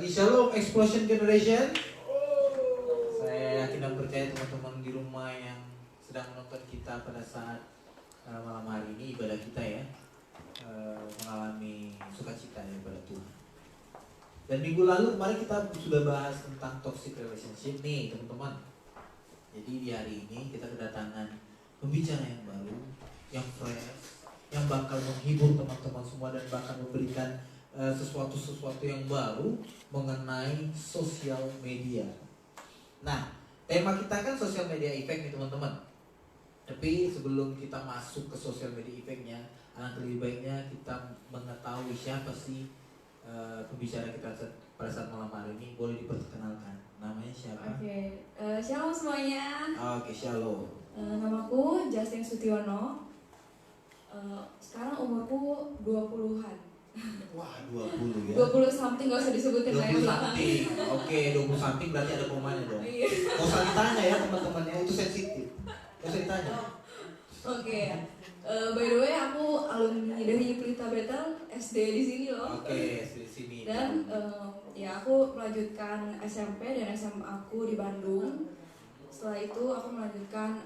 lagi. Shalom Explosion Generation. Saya yakin dan percaya teman-teman di rumah yang sedang menonton kita pada saat malam hari ini ibadah kita ya, mengalami sukacita ya pada Tuhan. Dan minggu lalu kemarin kita sudah bahas tentang toxic relationship nih teman-teman. Jadi di hari ini kita kedatangan pembicara yang baru, yang fresh, yang bakal menghibur teman-teman semua dan bakal memberikan sesuatu yang baru mengenai sosial media. Nah, tema kita kan sosial media effect nih teman-teman. Tapi sebelum kita masuk ke sosial media effect-nya, alangkah lebih baiknya kita mengetahui siapa sih pembicara kita pada saat malam hari ini. Boleh diperkenalkan, namanya siapa? Oke, shalom semuanya. Oke, shalom. Namaku Justin Sutiono. Sekarang umurku 20-an. Wah, 20 ya. 20 something gak usah disebutin lah ya 20 belakang. something. Oke, 20 something berarti ada komanya dong. Iya. Gak usah ditanya ya teman-temannya, itu sensitif. Gak usah ditanya. Oke. By the way, aku alumni dari Pelita Betel SD di sini loh. Oke, di sini. Dan ya aku melanjutkan SMP dan SMA aku di Bandung. Setelah itu aku melanjutkan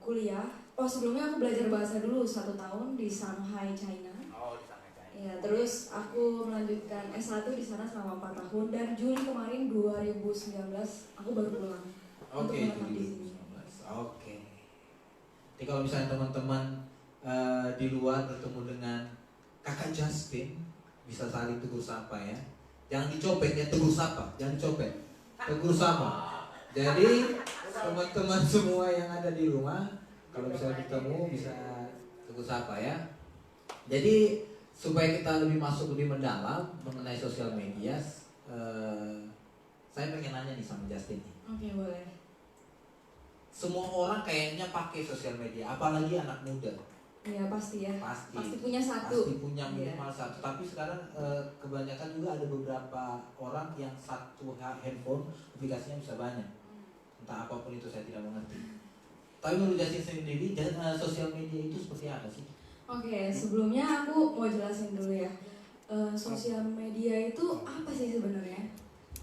kuliah. Oh, sebelumnya aku belajar bahasa dulu 1 tahun di Shanghai, China. Oh, di sana kan. Ya, terus aku melanjutkan S1 di sana selama 4 tahun dan Juli kemarin 2019 aku baru pulang. Oke, untuk menetap Juli di sini. 2019. Oke. Jadi kalau misalnya teman-teman di luar bertemu dengan kakak Justin, bisa saling tegur sapa ya. Jangan dicopet ya, tegur sapa, jangan dicopet. Tegur sapa. Jadi teman-teman semua yang ada di rumah, kalau misalnya bertemu bisa tegur sapa ya. Jadi supaya kita lebih mendalam mengenai sosial media, saya pengen nanya nih sama Justin nih. Oke, boleh. Semua orang kayaknya pakai sosial media, apalagi anak muda. Iya, pasti ya. Pasti punya satu. Pasti punya minimal satu. Tapi sekarang kebanyakan juga ada beberapa orang yang satu handphone aplikasinya bisa banyak. Entah apapun itu saya tidak mengerti. Tapi menurut Justin sendiri, sosial media itu seperti apa sih? Oke, sebelumnya aku mau jelasin dulu ya. Sosial media itu apa sih sebenarnya?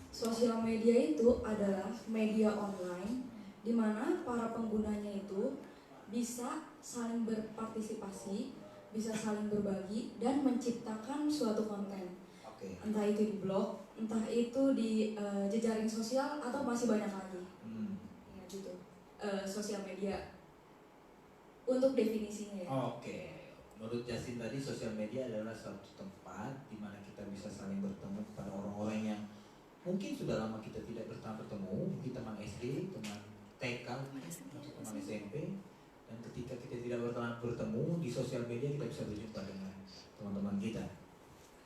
Sosial media itu adalah media online di mana para penggunanya itu bisa saling berpartisipasi, bisa saling berbagi dan menciptakan suatu konten. Oke. Entah itu di blog, entah itu di jejaring sosial atau masih banyak lagi. Ya gitu. Sosial media untuk definisinya ya. Oke. Menurut Justin tadi sosial media adalah suatu tempat di mana kita bisa saling bertemu kepada orang-orang yang mungkin sudah lama kita tidak bertemu, mungkin teman SD, teman TK, atau teman SMP. Dan ketika kita tidak bertemu di sosial media, kita bisa berjumpa dengan teman-teman kita.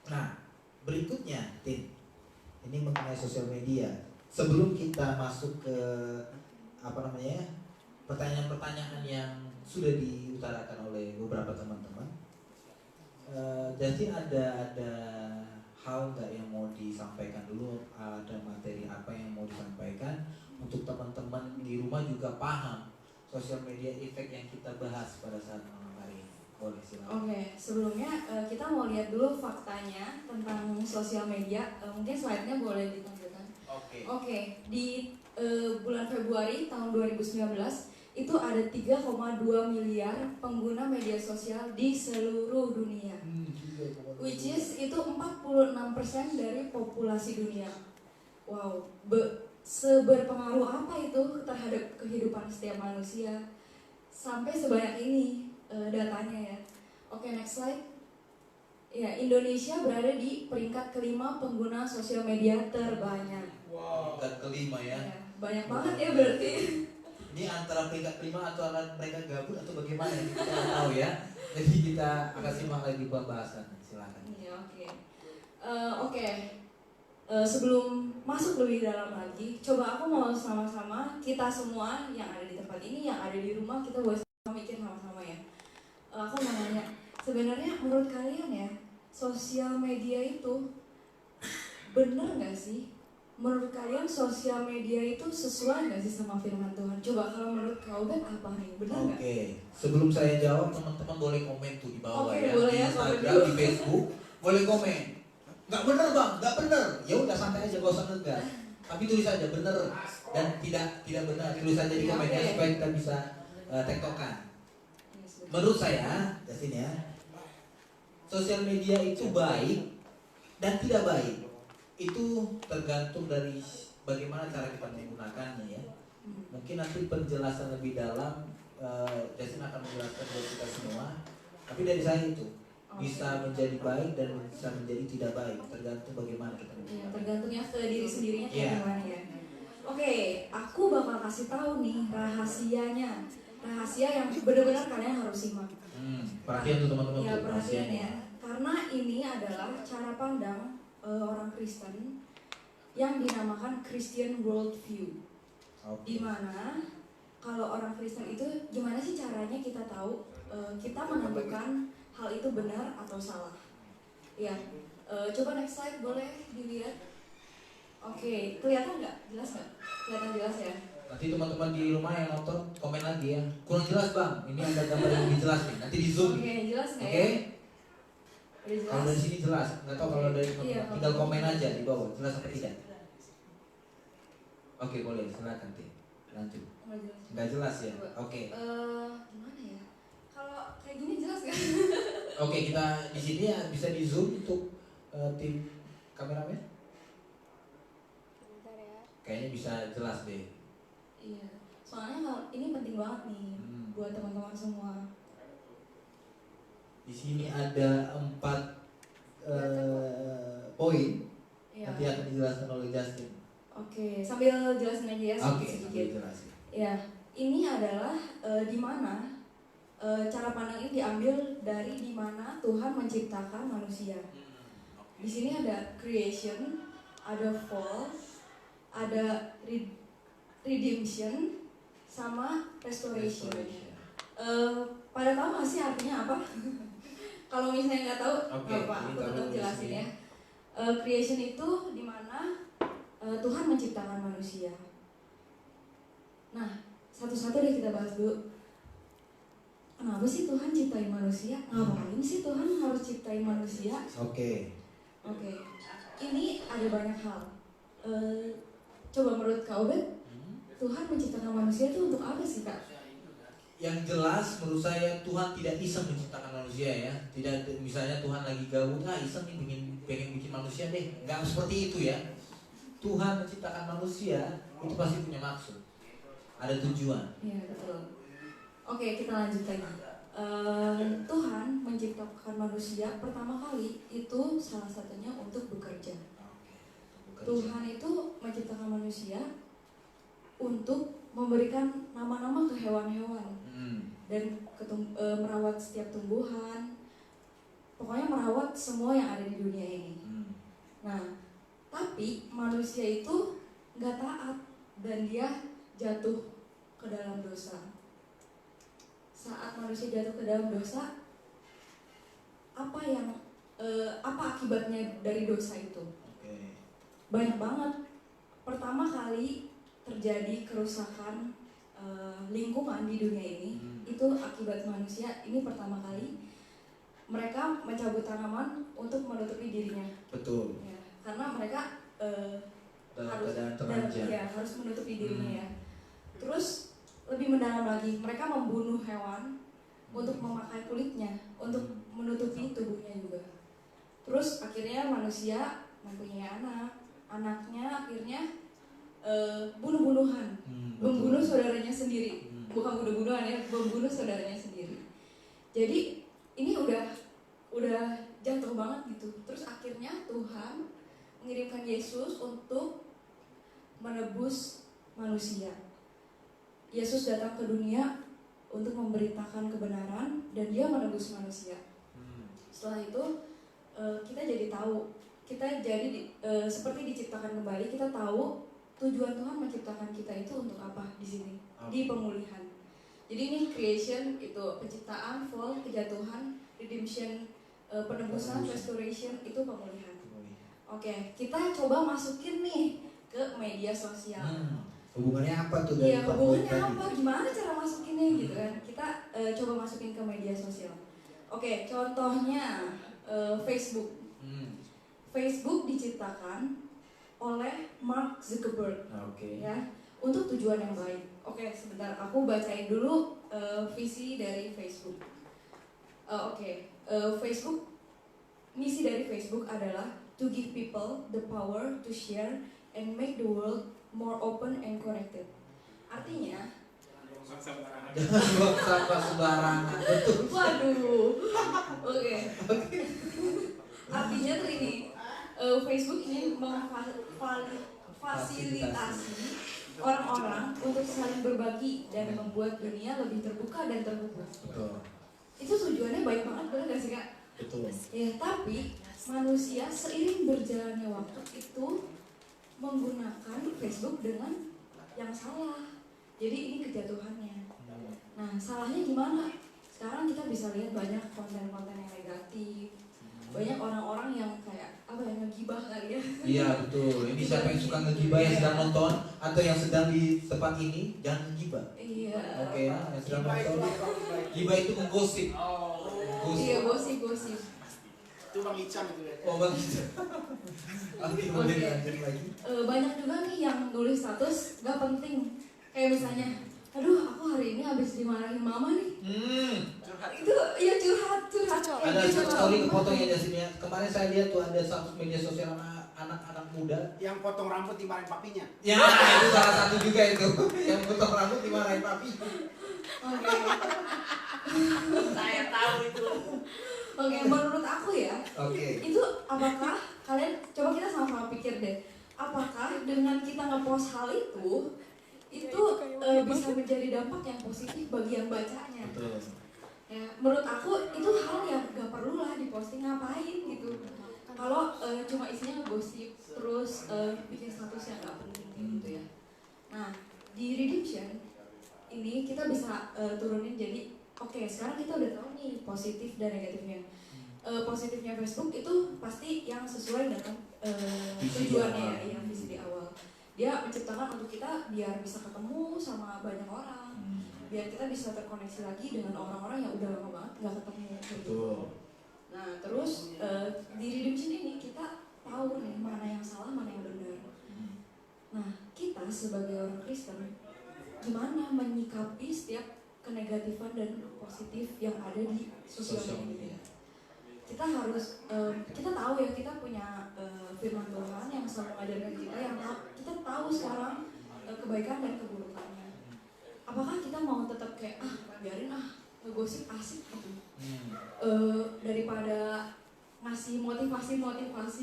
Nah, berikutnya, Tin, ini mengenai sosial media. Sebelum kita masuk ke pertanyaan-pertanyaan yang sudah diutarakan oleh beberapa teman-teman, Justin ada hal nggak yang mau disampaikan dulu? Ada materi apa yang mau disampaikan untuk teman-teman di rumah juga paham sosial media effect yang kita bahas pada saat malam hari ini? Boleh silakan. Oke, sebelumnya kita mau lihat dulu faktanya tentang sosial media. Mungkin slide-nya boleh ditampilkan. Oke, di bulan Februari tahun 2019 itu ada 3,2 miliar pengguna media sosial di seluruh dunia. Which is itu 46% dari populasi dunia. Wow, seberpengaruh apa itu terhadap kehidupan setiap manusia sampai sebanyak ini datanya ya. Oke, next slide. Ya, Indonesia berada di peringkat kelima pengguna sosial media terbanyak. Wow, peringkat kelima ya. Ya, banyak banget ya berarti. Ini antara peringkat kelima atau mereka gabut atau bagaimana? Kita nggak tahu ya. Jadi kita akan simak lagi pembahasan. Silakan. Iya, oke. Sebelum masuk lebih dalam lagi, coba aku mau sama-sama kita semua yang ada di tempat ini, yang ada di rumah, kita boleh mikir sama-sama ya. Aku mau nanya, sebenarnya menurut kalian ya, sosial media itu bener nggak sih? Menurut kalian sosial media itu sesuai nggak sih sama firman Tuhan? Coba kalau menurut kau Ben apa nih? Benar nggak? Oke, sebelum saya jawab teman-teman boleh komen tuh di bawah Oke, ya. boleh Di ya, Instagram, komen dulu. di Facebook, boleh komen. nggak bener bang, nggak bener. Ya udah santai aja, gak usah ngegas. Tapi tulis aja bener dan tidak benar. Tulis aja di komennya supaya kita bisa tektokan. Menurut saya, Justin ya, sosial media itu baik dan tidak baik. Itu tergantung dari bagaimana cara kita menggunakannya ya. Mungkin nanti penjelasan lebih dalam Justin akan menjelaskan buat kita semua. Tapi dari saya itu bisa menjadi baik dan bisa menjadi tidak baik, tergantung bagaimana kita menggunakan. Ya, tergantungnya ke diri sendirinya kayak gimana ya. Oke, aku bakal kasih tahu nih rahasianya. Rahasia yang benar-benar kalian harus simak. Perhatian tuh teman-teman. Ya, perhatian ya. Karena ini adalah cara pandang orang Kristen yang dinamakan Christian worldview. Di mana kalau orang Kristen itu gimana sih caranya kita tahu kita menentukan hal itu benar atau salah? Ya, coba next slide boleh dilihat. Oke, kelihatan nggak? Jelas nggak? Kelihatan jelas ya? Nanti teman-teman di rumah yang nonton komen lagi ya. Kurang jelas bang, ini ada gambar yang lebih jelas nih. Nanti di zoom. Oke, jelas nggak ya? Udah jelas? Kalau dari sini jelas, nggak tahu kalau dari teman-teman. Tinggal komen aja di bawah, jelas apa tidak? Oke, boleh, silakan Tim. Lanjut. Nggak jelas ya? Oke. Gimana ya? Kalau kayak gini jelas nggak? Oke, kita di sini ya bisa di zoom untuk tim kameramen. Kayaknya bisa jelas deh. Iya, soalnya kalau ini penting banget nih buat teman-teman semua. Di sini ada 4 poin. Iya. Nanti akan dijelaskan oleh Justin. Oke, sambil jelasin aja ya sedikit. Ya, ini adalah di mana cara pandang ini diambil dari di mana Tuhan menciptakan manusia. Di sini ada creation, ada fall, ada redemption, sama restoration. Pada tahu nggak sih artinya apa? Kalau misalnya nggak tahu, nggak apa, aku tetap jelasin ya. Creation itu di mana Tuhan menciptakan manusia. Nah, satu-satu deh kita bahas dulu. Kenapa sih Tuhan ciptain manusia? Ngapain sih Tuhan harus ciptain manusia? Oke. Ini ada banyak hal. Coba menurut Kak Obed, Tuhan menciptakan manusia itu untuk apa sih Kak? Yang jelas menurut saya Tuhan tidak iseng menciptakan manusia ya. Tidak misalnya Tuhan lagi gabut, iseng nih pengen bikin manusia deh. Nggak seperti itu ya. Tuhan menciptakan manusia itu pasti punya maksud. Ada tujuan. Iya betul. Oke, kita lanjut lagi. Tuhan menciptakan manusia pertama kali itu salah satunya untuk bekerja. Tuhan itu menciptakan manusia untuk memberikan nama-nama ke hewan-hewan dan merawat setiap tumbuhan, pokoknya merawat semua yang ada di dunia ini. Nah, tapi manusia itu nggak taat dan dia jatuh ke dalam dosa. Saat manusia jatuh ke dalam dosa, apa akibatnya dari dosa itu? Banyak banget. Pertama kali terjadi kerusakan lingkungan di dunia ini, itu akibat manusia. Ini pertama kali mereka mencabut tanaman untuk menutupi dirinya. Betul. Ya, karena mereka harus menutupi dirinya ya. Terus lebih mendalam lagi, mereka membunuh hewan untuk memakai kulitnya, untuk menutupi tubuhnya juga. Terus akhirnya manusia mempunyai anaknya akhirnya bunuh-bunuhan, membunuh saudaranya sendiri, bukan bunuh-bunuhan ya, membunuh saudaranya sendiri. Jadi ini udah jatuh banget gitu. Terus akhirnya Tuhan mengirimkan Yesus untuk menebus manusia. Yesus datang ke dunia untuk memberitakan kebenaran dan dia menebus manusia. Setelah itu kita jadi tahu, kita jadi seperti diciptakan kembali. Kita tahu tujuan Tuhan menciptakan kita itu untuk apa di sini, di pemulihan. Jadi ini creation itu penciptaan, fall kejatuhan, redemption penebusan, restoration itu pemulihan. Oke, kita coba masukin nih ke media sosial. Hubungannya apa tuh? Iya, hubungannya apa? Gimana cara masukinnya gitu kan? Kita coba masukin ke media sosial. Oke, contohnya Facebook. Facebook diciptakan oleh Mark Zuckerberg, ya, untuk tujuan yang baik. Oke, sebentar, aku bacain dulu visi dari Facebook. Facebook, misi dari Facebook adalah to give people the power to share and make the world more open and connected. Artinya, jangan buang sampah sembarangan. Betul. waduh, oke. Artinya tuh ini, Facebook ingin memfasilitasi orang-orang untuk saling berbagi dan membuat dunia lebih terbuka dan terhubung. Betul. Itu tujuannya baik banget, benar gak sih Kak? Betul. Ya, tapi manusia seiring berjalannya waktu itu menggunakan Facebook dengan yang salah. Jadi ini kejatuhannya. Nah, salahnya gimana? Sekarang kita bisa lihat banyak konten-konten yang negatif. Banyak orang-orang yang kayak ngegibah kali ya. Iya betul. Ini siapa yang suka ngegibah, yang sedang nonton atau yang sedang di tempat ini, jangan ngegibah. Iya. Oke, yang sedang nonton. Gibah itu menggosip. Iya, gosip. Itu Bang Ican itu ya. Oh Bang Ican. Oke, boleh lanjut lagi. Banyak juga nih yang nulis status gak penting. Kayak misalnya, aduh aku hari ini habis dimarahin mama nih. Itu ya curhat. Ada story kepotongnya Jasmine. Kemarin saya lihat tuh ada media sosial anak-anak muda yang potong rambut dimarahin papinya. Ya, itu salah satu juga itu. Yang potong rambut dimarahin papi. Oke. Saya tahu itu. Oke, menurut aku ya. Oke. Itu apakah kalian coba kita sama-sama pikir deh. Apakah dengan kita ngepost hal itu bisa menjadi dampak yang positif bagi yang bacanya? Betul. Ya, menurut aku itu hal yang gak perlu lah diposting, ngapain gitu. Kalau cuma isinya ngegosip terus bikin status yang gak penting gitu ya. Nah, di Redemption ini kita bisa turunin jadi oke, sekarang kita udah tahu nih positif dan negatifnya. Positifnya Facebook itu pasti yang sesuai dengan tujuannya ya, yang visi di awal. Dia menciptakan untuk kita biar bisa ketemu sama banyak orang, biar kita bisa terkoneksi lagi dengan orang-orang yang udah lama banget nggak ketemu. Betul. Nah terus di Redemption ini kita tahu nih mana yang salah, mana yang benar. Nah kita sebagai orang Kristen gimana menyikapi setiap kenegatifan dan positif yang ada di sosial media? Kita harus kita tahu ya, kita punya firman Tuhan yang selalu mengajarkan kita, yang kita tahu sekarang kebaikan dan keburukannya. Apakah kita mau tetap kayak biarin ngegosip asik gitu, daripada ngasih motivasi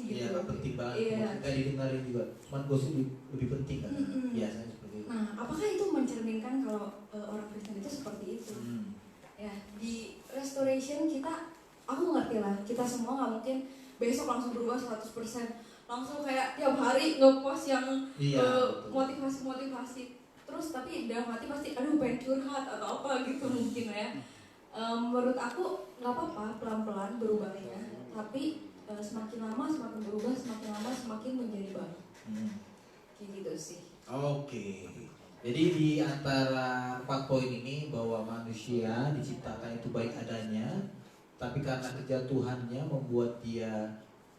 gitu? Iya, penting banget. Iya. Gak didengarin juga. Cuman gosip lebih penting kan? Biasanya seperti itu. Nah, apakah itu mencerminkan kalau orang Kristen itu seperti itu? Ya, di restoration kita, aku ngerti lah, kita semua nggak mungkin besok langsung berubah 100%, langsung kayak tiap hari ngepost yang motivasi terus, tapi dalam hati pasti aduh pengen curhat atau apa gitu mungkin ya. Menurut aku nggak apa-apa pelan-pelan berubahnya, tapi semakin lama semakin berubah, semakin lama semakin menjadi baik. Kayak gitu sih. Oke. Jadi di antara 4 poin ini bahwa manusia diciptakan itu baik adanya, tapi karena kejatuhannya membuat dia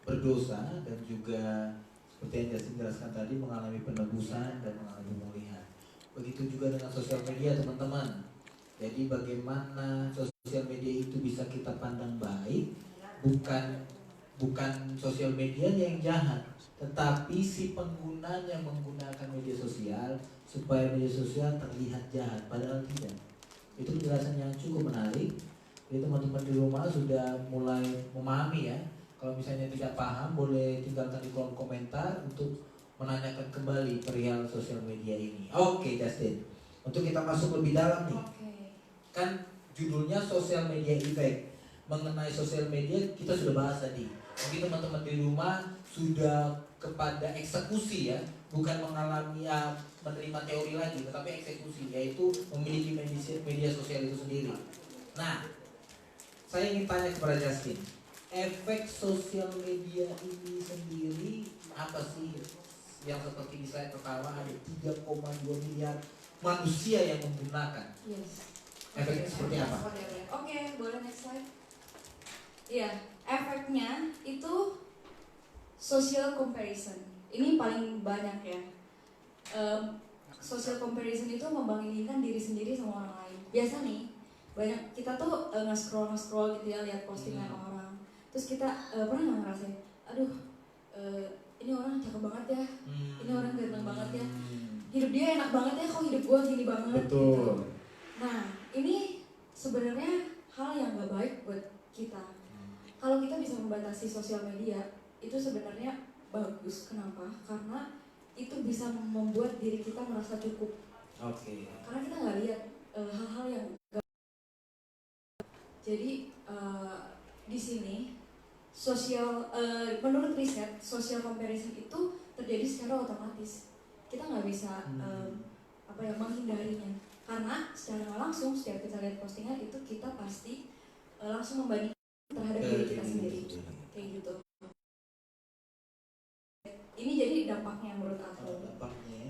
berdosa dan juga seperti yang Justin jelaskan tadi mengalami penebusan dan mengalami pemulihan. Begitu juga dengan sosial media teman-teman. Jadi bagaimana sosial media itu bisa kita pandang baik, bukan sosial medianya yang jahat, tetapi si penggunanya menggunakan media sosial supaya media sosial terlihat jahat, padahal tidak. Itu penjelasan yang cukup menarik. Jadi teman-teman di rumah sudah mulai memahami ya. Kalau misalnya tidak paham, boleh tinggalkan di kolom komentar untuk menanyakan kembali perihal sosial media ini. Oke, Justin, untuk kita masuk lebih dalam nih. Kan judulnya Social Media Effect. Mengenai sosial media kita sudah bahas tadi. Mungkin teman-teman di rumah sudah kepada eksekusi ya, bukan mengalami menerima teori lagi, tetapi eksekusi, yaitu memiliki media sosial itu sendiri. Nah, saya ingin tanya kepada Justin, efek sosial media ini sendiri apa sih? Yang seperti di slide pertama ada 3,2 miliar manusia yang menggunakan. Yes. Efeknya seperti apa? Oke, boleh next slide. Iya, efeknya itu social comparison. Ini paling banyak ya. Social comparison itu membandingkan diri sendiri sama orang lain. Biasa nih, banyak kita tuh nge-scroll gitu ya, lihat postingan orang. Terus kita pernah nggak ngerasain, aduh ini orang cakep banget ya, ini orang ganteng banget ya, hidup dia enak banget ya, kok hidup gua gini banget. Betul. Gitu. Nah ini sebenarnya hal yang nggak baik buat kita. Kalau kita bisa membatasi sosial media, itu sebenarnya bagus. Kenapa? Karena itu bisa membuat diri kita merasa cukup. Oke. Karena kita nggak lihat hal-hal yang gak. Jadi di sini menurut riset social comparison itu terjadi secara otomatis. Kita nggak bisa menghindarinya. Karena secara nggak langsung setiap kita lihat postingan itu kita pasti langsung membandingkan terhadap diri kita sendiri. Kayak gitu. Ini jadi dampaknya menurut aku.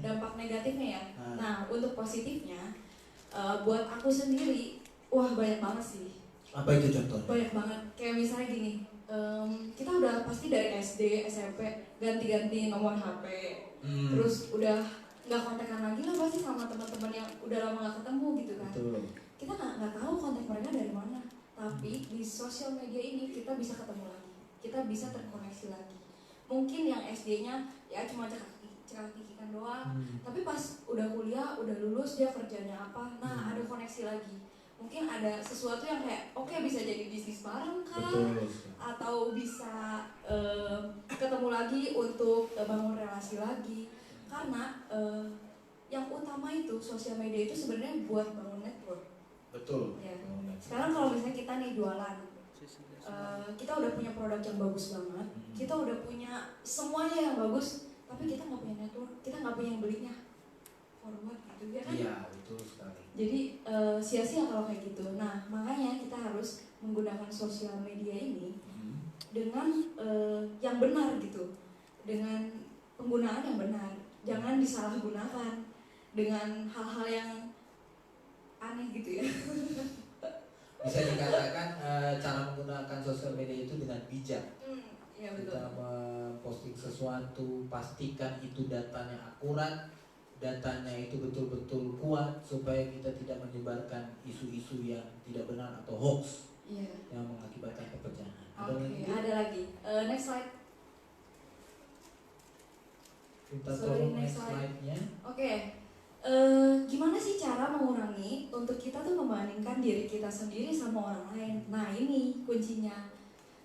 Dampak negatifnya ya. Nah, untuk positifnya, buat aku sendiri, wah banyak banget sih. Apa itu contohnya? Banyak banget. Kayak misalnya gini, kita udah pasti dari SD, SMP ganti-ganti nomor HP, terus udah nggak kontekan lagi lah pasti sama teman-teman yang udah lama nggak ketemu gitu kan. Betul. Kita nggak tahu kontak mereka dari mana. Tapi di sosial media ini kita bisa ketemu lagi, kita bisa terkoneksi lagi. Mungkin yang SD-nya ya cuma cekak-cekikan doang, tapi pas udah kuliah, udah lulus dia kerjanya apa, nah ada koneksi lagi. Mungkin ada sesuatu yang kayak oke, bisa jadi bisnis bareng kan, atau bisa ketemu lagi untuk bangun relasi lagi. Karena yang utama itu sosial media itu sebenarnya buat bangun network. Betul. Ya. Sekarang kalau misalnya kita nih jualan, kita udah punya produk yang bagus banget, kita udah punya semuanya yang bagus, tapi kita nggak punya network, kita nggak punya yang belinya. Forward gitu ya kan? Iya, betul sekali. Jadi sia-sia kalau kayak gitu. Nah makanya kita harus menggunakan sosial media ini dengan yang benar gitu, dengan penggunaan yang benar. Jangan disalahgunakan dengan hal-hal yang aneh gitu ya. Bisa dikatakan cara menggunakan sosial media itu dengan bijak. Ya, betul. Kita memposting sesuatu, pastikan itu datanya akurat, datanya itu betul-betul kuat supaya kita tidak menyebarkan isu-isu yang tidak benar atau hoax yang mengakibatkan kepecahan. Oke, ada lagi. Next slide. Kita tolong next slide-nya. Oke. Gimana sih cara mengurangi untuk kita tuh membandingkan diri kita sendiri sama orang lain? Nah ini kuncinya,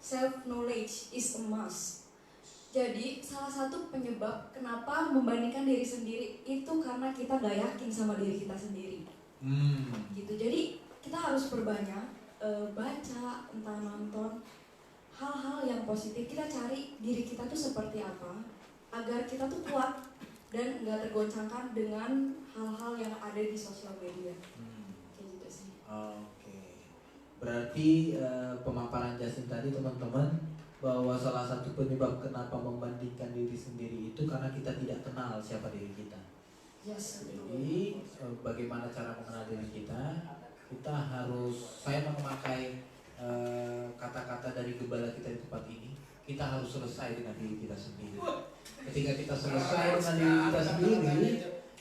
self knowledge is a must. Jadi salah satu penyebab kenapa membandingkan diri sendiri itu karena kita gak yakin sama diri kita sendiri. Gitu. Jadi kita harus perbanyak baca, entah nonton hal-hal yang positif. Kita cari diri kita tuh seperti apa agar kita tuh kuat dan nggak tergoncangkan dengan hal-hal yang ada di sosial media. Kayak gitu sih. Oke. Berarti pemaparan Justin tadi teman-teman, bahwa salah satu penyebab kenapa membandingkan diri sendiri itu karena kita tidak kenal siapa diri kita. Yes, Jadi bagaimana cara mengenal diri kita? Kita harus, saya memakai kata-kata dari gembala kita di tempat ini. Kita harus selesai dengan diri kita sendiri. Ketika kita selesai dengan diri kita sendiri,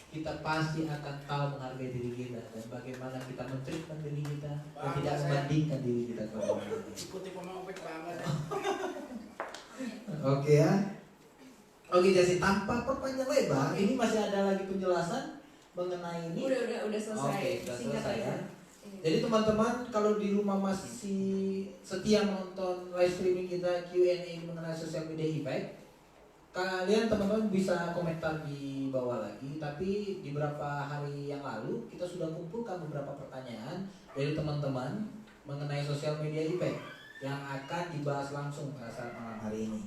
kita pasti akan tahu menghargai diri kita dan bagaimana kita men-treatment diri kita dan tidak membandingkan diri kita ke orang lain. Ikuti pemampir banget. Oke ya. Oke, jadi tanpa perpanjang lebar, ini masih ada lagi penjelasan mengenai ini. Udah selesai. Oke, sudah Singkat selesai aja. ya. Jadi teman-teman kalau di rumah masih setia nonton live streaming kita Q&A mengenai social media effect, kalian teman-teman bisa komentar di bawah lagi. Tapi di beberapa hari yang lalu kita sudah kumpulkan beberapa pertanyaan dari teman-teman mengenai social media effect yang akan dibahas langsung pada saat malam hari ini.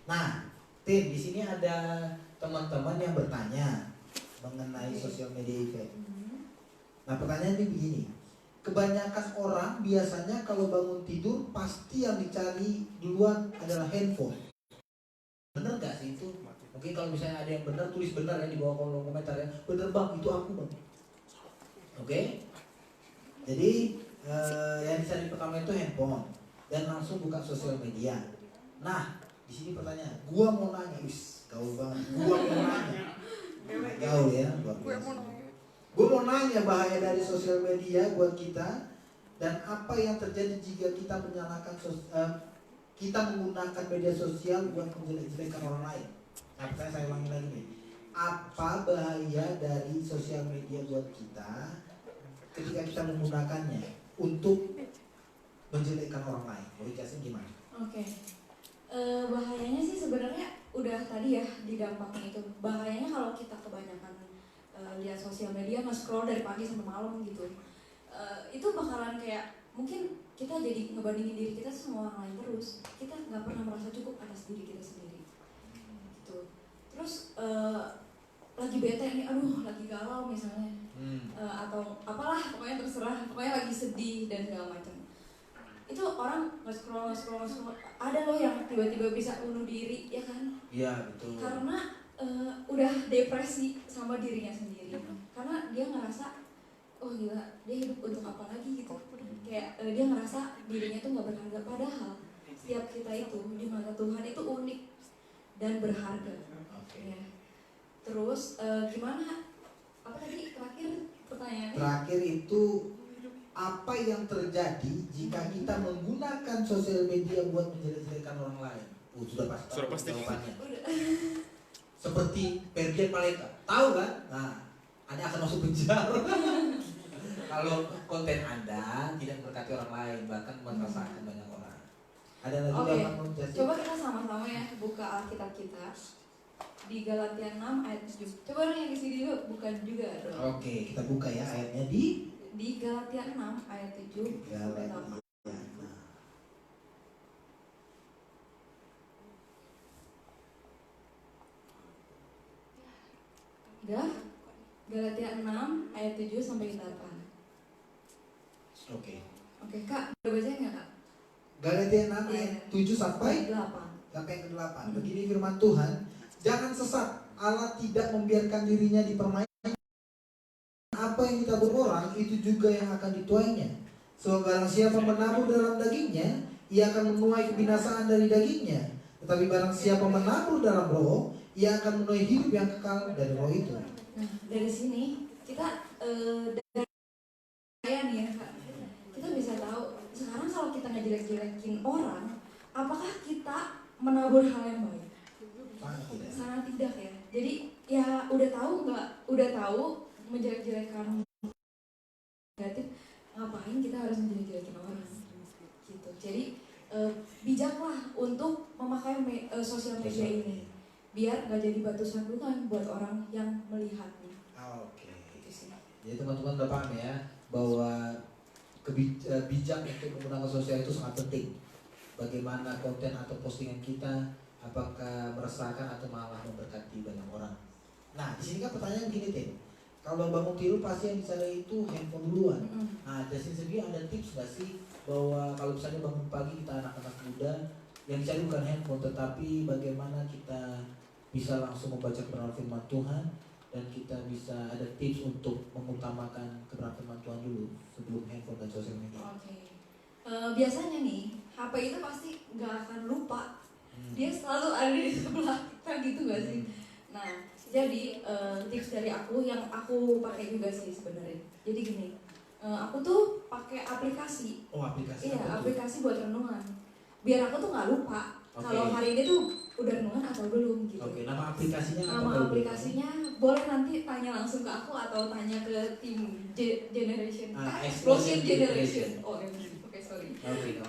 Nah, tim di sini ada teman-teman yang bertanya mengenai social media effect. Nah, pertanyaannya begini. Kebanyakan orang biasanya kalau bangun tidur pasti yang dicari duluan adalah handphone. Bener gak sih itu? Mungkin kalau misalnya ada yang benar, tulis benar ya di bawah kolom komentar ya. Bener bang, itu aku bang. Oke? Jadi yang dicari pertama itu handphone dan langsung buka sosial media. Nah, Di sini pertanyaan, gua mau nanya, gaul banget. Gua mau nanya. Gaul ya, luar biasa. Gua mau nanya bahaya dari sosial media buat kita dan apa yang terjadi jika kita menyalahkan kita menggunakan media sosial buat menjelek-jelekan orang lain. Nah, saya ulangi lagi nih. Apa bahaya dari sosial media buat kita ketika kita menggunakannya untuk menjelekkan orang lain? Mau dikasih gimana? Oke. Bahayanya sih sebenarnya udah tadi ya di dampaknya itu. Bahayanya kalau kita kebanyakan lihat sosial media, nge-scroll dari pagi sampai malam gitu. Itu bakalan kayak mungkin kita jadi ngebandingin diri kita sama orang lain terus. Kita nggak pernah merasa cukup atas diri kita sendiri. Gitu. Terus lagi bete nih, aduh lagi galau misalnya, atau apalah pokoknya terserah, pokoknya lagi sedih dan segala macam. Itu orang nge-scroll, ada loh yang tiba-tiba bisa bunuh diri, ya kan? Iya, betul. Karena udah depresi sama dirinya sendiri. Karena dia ngerasa, oh gila, dia hidup untuk apa lagi gitu. Kayak dia ngerasa dirinya tuh gak berharga. Padahal setiap kita itu di mata Tuhan itu unik dan berharga. Ya. Terus gimana? Apa tadi terakhir pertanyaannya? Terakhir itu apa yang terjadi jika kita menggunakan sosial media buat menjelek-jelekan orang lain? Sudah pasti jawabannya. Seperti Ferdian Paleka, tahu kan? Nah, Anda akan masuk penjara kalau konten Anda tidak memberkati orang lain, bahkan merasakan banyak orang. Ada lagi yang mau jelasin? Coba kita sama-sama ya buka Alkitab kita di Galatia 6 ayat 7. Coba orang yang di sini juga bukan juga dong. Oke, kita buka ya ayatnya di Galatia 6 ayat 7. Galatia. Udah? Galatia 6 ayat 7 sampai 8. Oke, Kak, udah baca nggak Kak? Galatia 6 ayat 7 sampai 8. Sampai yang ke-8. Begini firman Tuhan, jangan sesat, Allah tidak membiarkan dirinya dipermainkan. Apa yang ditabur orang, itu juga yang akan dituainya. Sebab barang siapa menabur dalam dagingnya, ia akan menuai kebinasaan dari dagingnya. Tetapi barang siapa menabur dalam roh, ia akan menuai hidup yang kekal dari roh itu. Nah, dari sini kita dari saya nih ya Kak, kita bisa tahu sekarang kalau kita ngejelek-jelekin orang, apakah kita menabur hal yang baik? Sangat tidak ya. Jadi ya udah tahu menjelek-jelekan negatif, ngapain kita harus menjelek-jelekin orang gitu. Jadi bijaklah untuk memakai sosial media ini biar gak jadi batu sandungan buat orang yang melihatnya. Oke. Jadi teman-teman udah paham ya bahwa bijak untuk menggunakan sosial itu sangat penting. Bagaimana konten atau postingan kita, apakah meresahkan atau malah memberkati banyak orang. Nah, di sini kan pertanyaan gini, Tim. Kalau bangun tidur pasti yang dicari itu handphone duluan. Nah, dari sini ada tips nggak sih bahwa kalau misalnya bangun pagi kita anak-anak muda yang dicari bukan handphone, tetapi bagaimana kita bisa langsung membaca kebenaran firman Tuhan dan kita bisa ada tips untuk mengutamakan kebenaran firman Tuhan dulu sebelum handphone dan sosial media. Biasanya nih HP itu pasti nggak akan lupa. Dia selalu ada di sebelah kita gitu gak sih? Nah, jadi tips dari aku yang aku pakai juga sih sebenarnya. Jadi gini, aku tuh pakai aplikasi. Oh, aplikasi? Iya, aplikasi buat renungan. Biar aku tuh nggak lupa kalau hari ini tuh udah renungan atau belum gitu. Oke, nama aplikasinya apa? Nama aplikasinya boleh nanti tanya langsung ke aku atau tanya ke tim Generation. Explosion Generation. Oh, oke, sorry. Oke.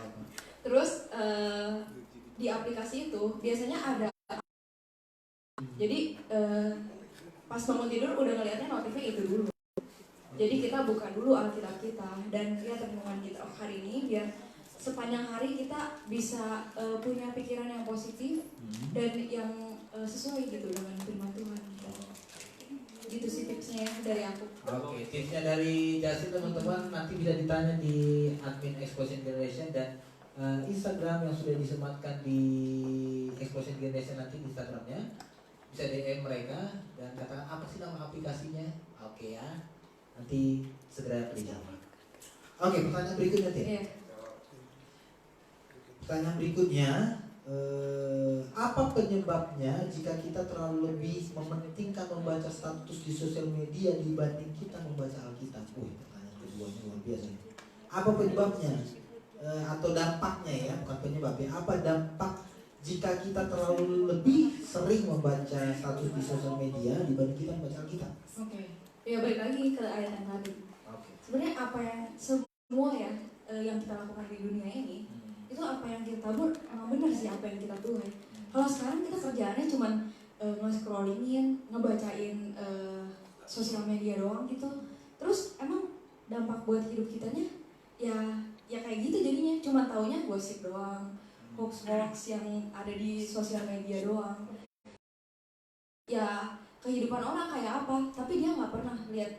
Terus di aplikasi itu biasanya ada, jadi pas bangun tidur udah ngeliatnya notifnya itu dulu. Jadi kita buka dulu Alkitab kita dan lihat renungan kita hari ini biar sepanjang hari kita bisa punya pikiran yang positif dan yang sesuai gitu dengan firman Tuhan. Gitu sih tipsnya dari aku. Oke, tipsnya dari Justin teman-teman nanti bisa ditanya di admin Explosion Generation dan Instagram yang sudah disematkan di Explosion Generation nanti di Instagramnya bisa DM mereka dan katakan apa sih nama aplikasinya. Oke ya, nanti segera dijawab. Oke, pertanyaan berikutnya Tim. Iya. Pertanyaan berikutnya apa penyebabnya jika kita terlalu lebih mementingkan membaca status di sosial media dibanding kita membaca Alkitab? Pertanyaan keduanya luar biasa. Apa penyebabnya? Atau dampaknya ya, bukan penyebabnya. Apa dampak jika kita terlalu lebih sering membaca status di sosial media dibanding kita membaca Alkitab? Oke. Ya balik lagi ke ayat yang tadi. Sebenarnya apa yang semua ya yang kita lakukan di dunia ini itu apa yang kita tabur emang benar sih apa yang kita tuai. Kalau sekarang kita kerjaannya cuman nge-scrollingin, ngebacain sosial media doang gitu. Terus emang dampak buat hidup kitanya ya kayak gitu jadinya, cuma taunya gosip doang, hoax yang ada di sosial media doang. Ya kehidupan orang kayak apa, tapi dia nggak pernah lihat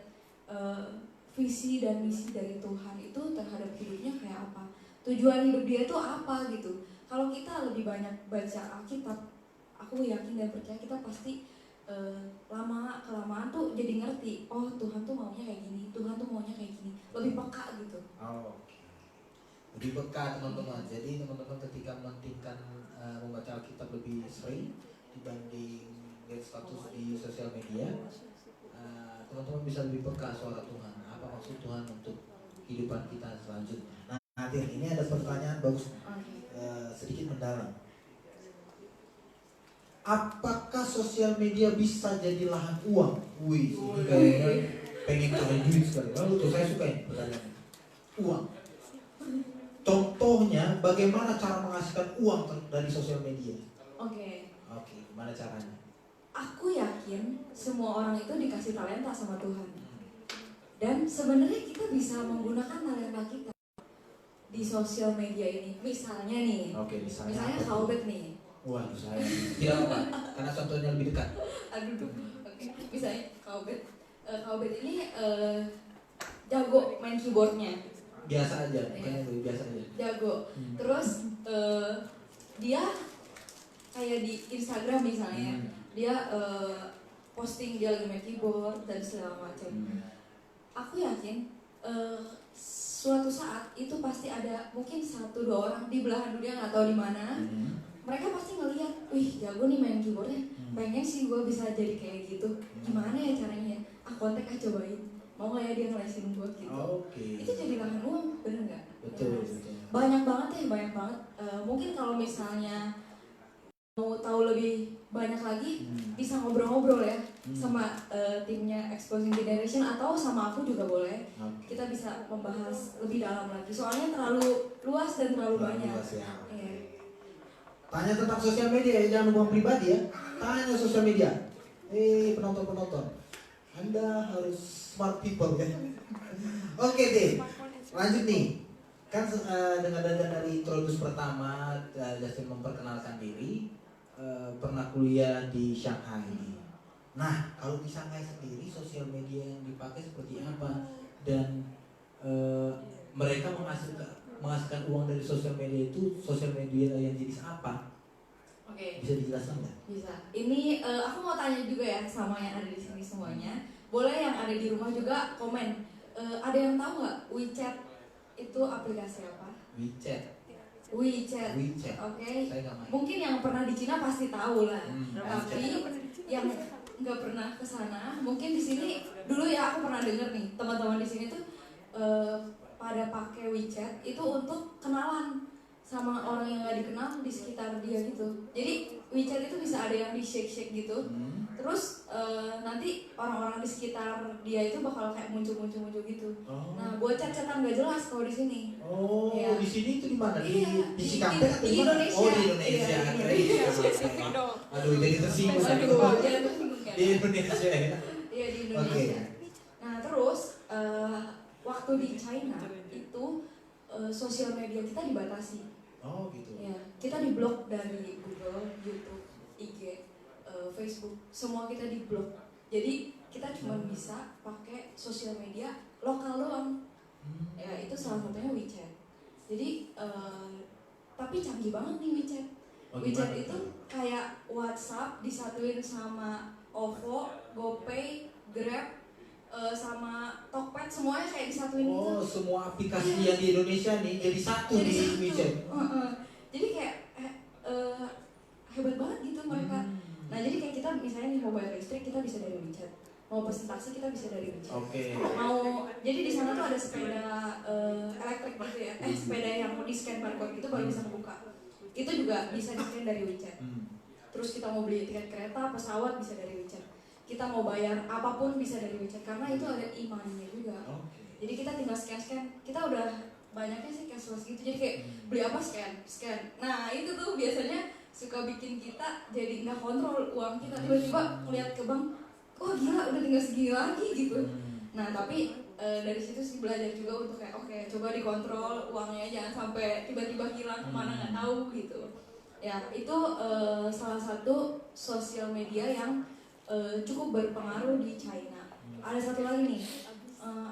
visi dan misi dari Tuhan itu terhadap hidupnya kayak apa, tujuan hidup dia itu apa gitu. Kalau kita lebih banyak baca Alkitab, aku yakin dan percaya kita pasti lama kelamaan tuh jadi ngerti, oh Tuhan tuh maunya kayak gini, Tuhan tuh maunya kayak gini, lebih peka gitu. Lebih peka teman-teman. Jadi teman-teman ketika mementingkan membaca Alkitab lebih sering dibanding lihat status di sosial media, teman-teman bisa lebih peka suara Tuhan. Apa maksud Tuhan untuk kehidupan kita selanjutnya? Nah, Nadir, ini ada pertanyaan bagus, sedikit mendalam. Apakah sosial media bisa jadi lahan uang? Wih, ini kayaknya pengen kalian duit sekali. Lalu tuh saya suka ini pertanyaan. Uang. Contohnya, bagaimana cara menghasilkan uang dari sosial media? Oke, gimana caranya? Aku yakin semua orang itu dikasih talenta sama Tuhan. Dan sebenarnya kita bisa menggunakan talenta kita di sosial media ini. Misalnya nih, misalnya Kaubet nih. Wah, saya tidak apa, karena contohnya lebih dekat. Misalnya Kaubet ini jago main keyboardnya. Biasa aja, makanya biasa aja. Jago. Terus dia kayak di Instagram misalnya, dia posting dia lagi main keyboard dan segala macam. Aku yakin suatu saat itu pasti ada mungkin 1-2 orang di belahan dunia, nggak tahu di mana. Mereka pasti ngeliat, wih jago nih main keyboardnya, pengen sih gue bisa jadi kayak gitu. Gimana ya caranya? Kontak aja, cobain. Mau nggak ya dia ngelesin gue gitu. Itu jadi lahan uang, bener nggak? Betul. Banyak banget. Mungkin kalau misalnya mau tahu lebih banyak lagi, bisa ngobrol-ngobrol ya sama timnya Exposing Generation atau sama aku juga boleh. Kita bisa membahas lebih dalam lagi. Soalnya terlalu luas dan terlalu banyak. Tanya tentang sosial media ya, jangan hubungan pribadi ya. Tanya sosial media. Penonton. Anda harus smart people ya. Oke deh, lanjut nih. Kan dengan dari introduksi pertama, Justin memperkenalkan diri, pernah kuliah di Shanghai. Nah, kalau di Shanghai sendiri sosial media yang dipakai seperti apa, dan mereka menghasilkan uang dari sosial media itu, sosial media yang jenis apa? Bisa dijelaskan nggak? Bisa. Ini aku mau tanya juga ya sama yang ada di sini semuanya. Boleh yang ada di rumah juga komen. Ada yang tahu nggak WeChat itu aplikasi apa? WeChat. Oke. Mungkin yang pernah di Cina pasti tahu lah. Tapi yang nggak pernah ke sana, mungkin di sini dulu ya aku pernah dengar nih teman-teman di sini tuh pada pakai WeChat itu untuk kenalan sama orang yang nggak dikenal di sekitar dia gitu. Jadi WeChat itu bisa ada yang di shake gitu. Terus nanti orang-orang di sekitar dia itu bakal kayak muncul gitu. Nah, buat chat-chatan nggak jelas kalau di sini. Di sini itu di mana? Di Cikampek atau di Indonesia. di Indonesia. Aduh, jadi tersinggung. Di Indonesia ya. Iya, di Indonesia. Nah, terus waktu di China itu sosial media kita dibatasi. Gitu. Ya, kita diblok dari Google, YouTube, IG, Facebook, semua kita diblok. Jadi kita cuma bisa pakai sosial media lokal doang. Ya, itu salah satunya WeChat. Jadi tapi canggih banget nih WeChat. WeChat itu kayak WhatsApp disatuin sama OVO, GoPay, Grab, sama Tokped, semuanya kayak disatuin gitu. Semua aplikasi yang di Indonesia nih jadi satu di WeChat. Jadi kayak mau bayar listrik kita bisa dari WeChat, mau presentasi kita bisa dari WeChat. Mau jadi di sana tuh ada sepeda elektrik gitu ya, sepeda yang mau di scan barcode itu baru bisa membuka. Itu juga bisa di scan dari WeChat. Terus kita mau beli tiket kereta, pesawat bisa dari WeChat. Kita mau bayar apapun bisa dari WeChat karena itu ada e-money-nya juga. Jadi kita tinggal scan. Kita udah banyaknya sih cashless gitu. Jadi kayak beli apa scan. Nah itu tuh biasanya suka bikin kita jadi nggak kontrol uang kita. Tiba-tiba ngeliat ke bank, oh gila udah tinggal segini lagi gitu. Nah tapi dari situ sih belajar juga untuk kayak oke, coba dikontrol uangnya, jangan sampai tiba-tiba hilang kemana nggak tahu gitu. Ya itu salah satu sosial media yang cukup berpengaruh di China. Ada satu lagi nih,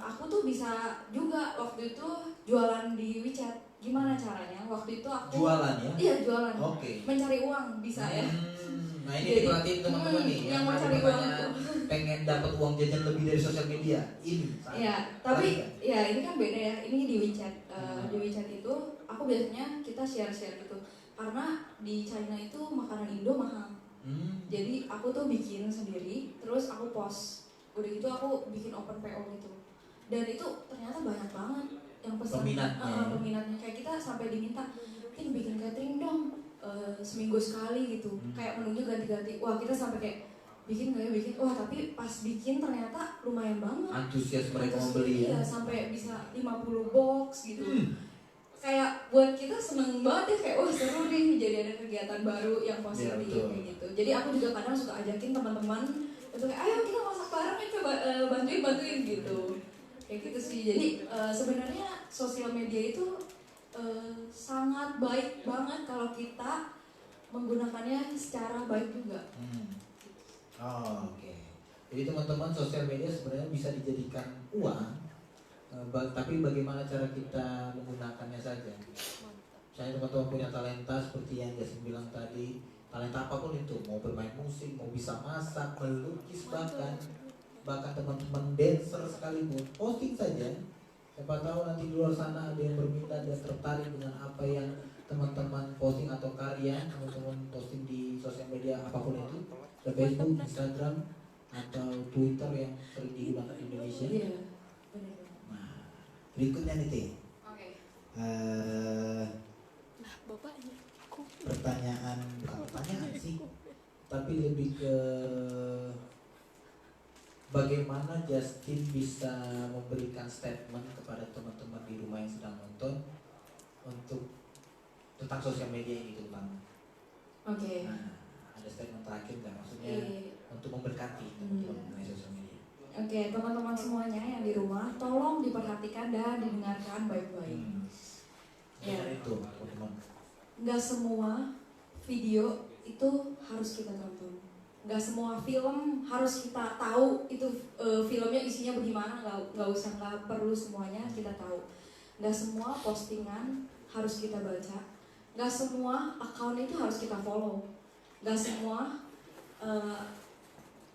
aku tuh bisa juga waktu itu jualan di WeChat. Gimana caranya? Waktu itu aku jualan ya? Iya jualan. Mencari uang bisa ya. Nah ini diperhatiin teman-teman nih yang mau cari uang pengen dapat uang jajan lebih dari sosial media ini. Ya, tapi ya ini kan beda ya. Ini di WeChat. Di WeChat itu aku biasanya kita share-share gitu. Karena di China itu makanan Indo mahal. Jadi aku tuh bikin sendiri, terus aku post. Udah gitu aku bikin open PO gitu. Dan itu ternyata banyak banget yang pesan. Peminatnya. Kayak kita sampai diminta, bikin catering dong. Seminggu sekali gitu. Kayak menunya ganti-ganti. Wah kita sampai kayak bikin. Wah tapi pas bikin ternyata lumayan banget. Antusias mereka membeli ya. Sampai bisa 50 box gitu. Kayak buat kita seneng banget ya, kayak wah seru nih, jadi ada kegiatan baru yang positif kayak gitu. Jadi aku juga kadang suka ajakin teman-teman untuk kayak ayo kita masak bareng ya, coba bantuin gitu. Kayak gitu sih. Jadi sebenarnya sosial media itu sangat baik banget kalau kita menggunakannya secara baik juga. Jadi teman-teman, sosial media sebenarnya bisa dijadikan uang, tapi bagaimana cara kita menggunakannya saja. Misalnya teman-teman punya talenta seperti yang Yasin bilang tadi, talenta apapun itu, mau bermain musik, mau bisa masak, melukis, bahkan teman-teman dancer sekalipun, posting saja. Siapa tahu nanti di luar sana ada yang berminat dan tertarik dengan apa yang teman-teman posting atau karya teman-teman posting di sosial media apapun itu, di Facebook, Instagram, atau Twitter yang sering digunakan di Indonesia. Nah, berikutnya nih Teh. Pertanyaan, bukan pertanyaan sih, tapi lebih ke bagaimana Justin bisa memberikan statement kepada teman-teman di rumah yang sedang nonton untuk tentang sosial media ini terutama. Nah, ada statement terakhir nggak, maksudnya untuk memberkati teman-teman mengenai sosial media? Teman-teman semuanya yang di rumah, tolong diperhatikan dan didengarkan baik-baik. Itu teman-teman. Nggak semua video itu harus kita tonton. Nggak semua film harus kita tahu itu filmnya isinya bagaimana. Nggak perlu semuanya kita tahu. Nggak semua postingan harus kita baca. Nggak semua account itu harus kita follow. Nggak semua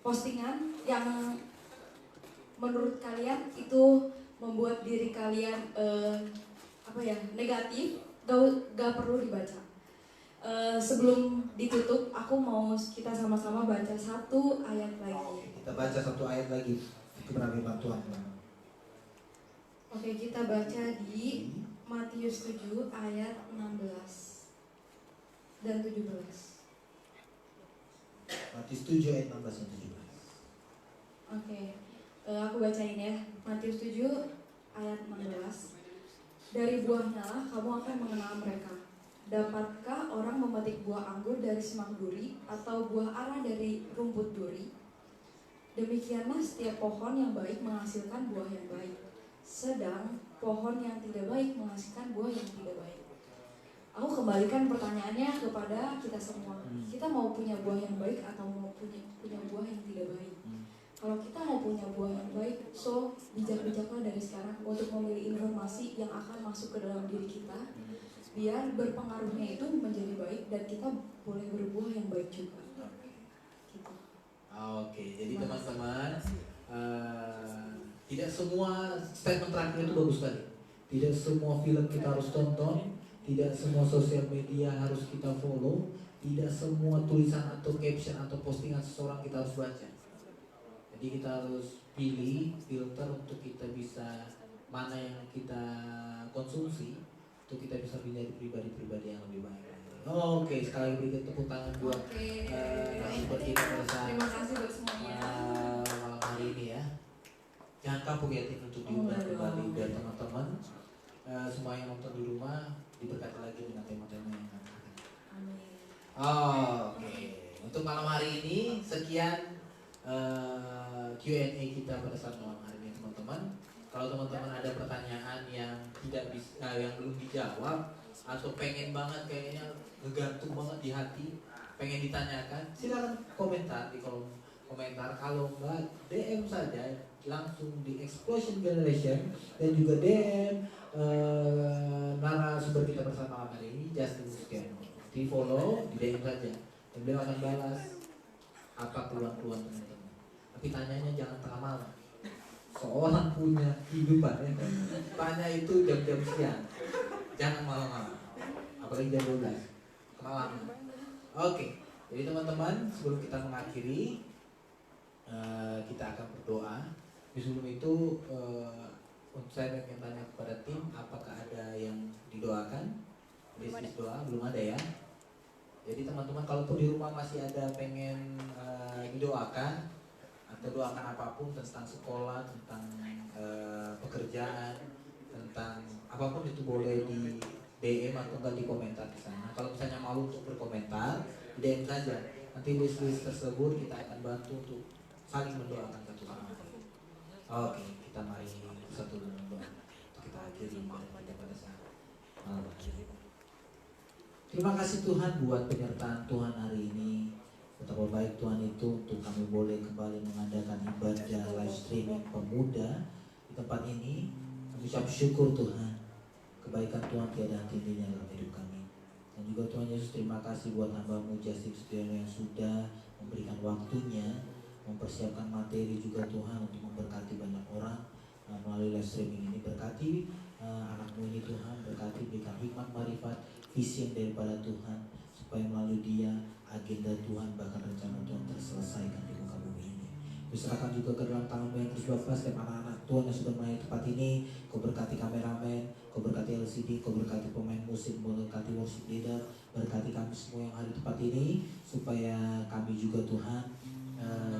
postingan yang menurut kalian itu membuat diri kalian negatif, gak perlu dibaca. Sebelum ditutup, aku mau kita sama-sama baca satu ayat lagi. Kita baca satu ayat lagi. Itu benar bantuan. Kita baca di Matius 7 ayat 16 dan 17. Matius 7 ayat 16 dan 17. Aku bacain ya. Matius 7 ayat 16. Dari buahnya lah kamu akan mengenal mereka. Dapatkah orang memetik buah anggur dari semang duri atau buah ara dari rumput duri? Demikianlah setiap pohon yang baik menghasilkan buah yang baik, sedang pohon yang tidak baik menghasilkan buah yang tidak baik. Aku kembalikan pertanyaannya kepada kita semua. Kita mau punya buah yang baik atau mau punya buah yang tidak baik? Kalau kita mau punya buah yang baik, so bijak-bijaklah dari sekarang untuk memilih informasi yang akan masuk ke dalam diri kita, biar berpengaruhnya itu menjadi baik dan kita boleh berbuah yang baik juga. Gitu. Jadi teman-teman, tidak semua statement terakhir itu bagus sekali. Tidak semua film kita harus tonton, tidak semua sosial media harus kita follow, tidak semua tulisan atau caption atau postingan seseorang kita harus baca. Jadi kita harus pilih filter untuk kita bisa mana yang kita konsumsi, untuk kita bisa menjadi pribadi-pribadi yang lebih baik. Oke, sekali lagi berikan tepuk tangan buat narasumber kita pada saat Terima kasih buat semuanya. malam hari ini ya. Jangan kapok ya tim untuk diundang kembali biar teman-teman semua yang nonton di rumah diberkati lagi dengan tema-tema yang akan ada. Amin. Oke. Untuk malam hari ini sekian Q&A kita pada saat malam hari ini teman-teman. Kalau teman-teman ada pertanyaan yang tidak bisa, yang belum dijawab atau pengen banget kayaknya ngegantung banget di hati, pengen ditanyakan, silakan komentar di kolom komentar. Kalau enggak DM saja langsung di Explosion Generation dan juga DM narasumber kita bersama hari ini Justin Mustiano. Di follow, di DM saja dan beliau akan balas apa keluhan-keluhan teman-teman. Tapi tanyanya jangan tengah malam. Seorang punya kehidupan ya kan. Tanya itu jam-jam siang. Jangan malam-malam. Apalagi jam 12 kemalam. Oke. Jadi teman-teman, sebelum kita mengakhiri kita akan berdoa. Sebelum itu saya ingin tanya kepada tim, apakah ada yang didoakan? Bisnis doa belum ada ya. Jadi teman-teman kalaupun di rumah masih ada pengen didoakan atau doakan apapun tentang sekolah, tentang pekerjaan, tentang apapun itu boleh di DM atau enggak di komentar di sana. Kalau misalnya malu untuk berkomentar, DM saja. Nanti list-list tersebut kita akan bantu untuk saling mendoakan satu sama lain. Oke, kita mari satu dengan doa. Kita akhiri kita pada saat malam hari. Terima kasih Tuhan buat penyertaan Tuhan hari ini. Betapa baik Tuhan itu untuk kami boleh kembali mengadakan ibadah live streaming pemuda di tempat ini. Kami ucap syukur Tuhan. Kebaikan Tuhan tiada henti-hentinya dalam hidup kami. Dan juga Tuhan Yesus, terima kasih buat hamba-Mu Justin Mustiano yang sudah memberikan waktunya, mempersiapkan materi juga Tuhan untuk memberkati banyak orang melalui live streaming ini. Berkati anak-Mu ini Tuhan, berkati, berikan hikmat, marifat, visi yang daripada Tuhan, supaya melalui dia agenda Tuhan bahkan rencana Tuhan terselesaikan di muka bumi ini. Diserahkan juga ke dalam tangan-Mu yang terus Bapa, setiap anak-anak Tuhan yang sudah melayani tempat ini. Kau berkati kameramen, Kau berkati LCD, Kau berkati pemain musik, Kau berkati worship leader, berkati kami semua yang ada di tempat ini, supaya kami juga Tuhan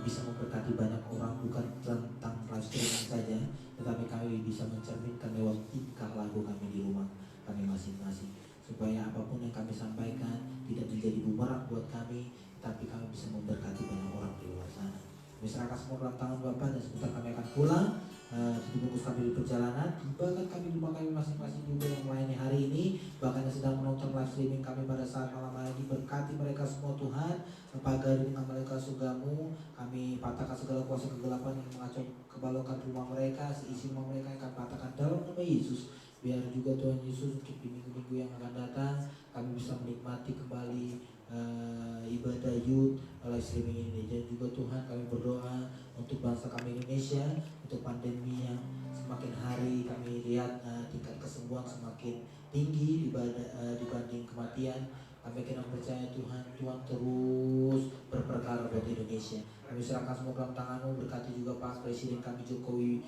bisa memberkati banyak orang, bukan tentang live streaming saja, tetapi kami bisa mencerminkan lewat tingkah laku kami di rumah kami masing-masing, supaya apapun yang kami sampaikan tidak menjadi bumerang buat kami, tapi kami bisa memberkati banyak orang di luar sana. Kami serahkan semua dalam tangan Bapa, dan sebentar kami akan pulang. Dibungkus kami di perjalanan, bahkan kami di rumah kami masing-masing juga yang melayani hari ini, bahkan yang sedang menonton live streaming kami pada saat malam hari ini. Berkati mereka semua Tuhan, pagari dengan mereka surga-Mu. Kami patahkan segala kuasa kegelapan yang mengacau kebalokan rumah mereka, seisi rumah mereka yang kami patahkan dalam nama Yesus. Biar juga Tuhan Yesus untuk di minggu-minggu yang akan datang kami bisa menikmati kembali ibadah youth live streaming ini. Dan juga Tuhan kami berdoa untuk bangsa kami Indonesia, untuk pandemi yang semakin hari kami lihat tingkat kesembuhan semakin tinggi dibanding kematian. Kami kena percaya Tuhan terus berperkara buat Indonesia. Kami serahkan semua dalam tangan-Mu. Berkati juga Pak Presiden kami Jokowi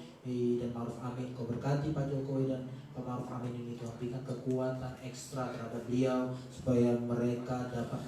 dan Ma'ruf Amin. Kau berkati Pak Jokowi dan Pak Ma'ruf Amin ini, Tuhan berikan kekuatan ekstra terhadap beliau supaya mereka dapat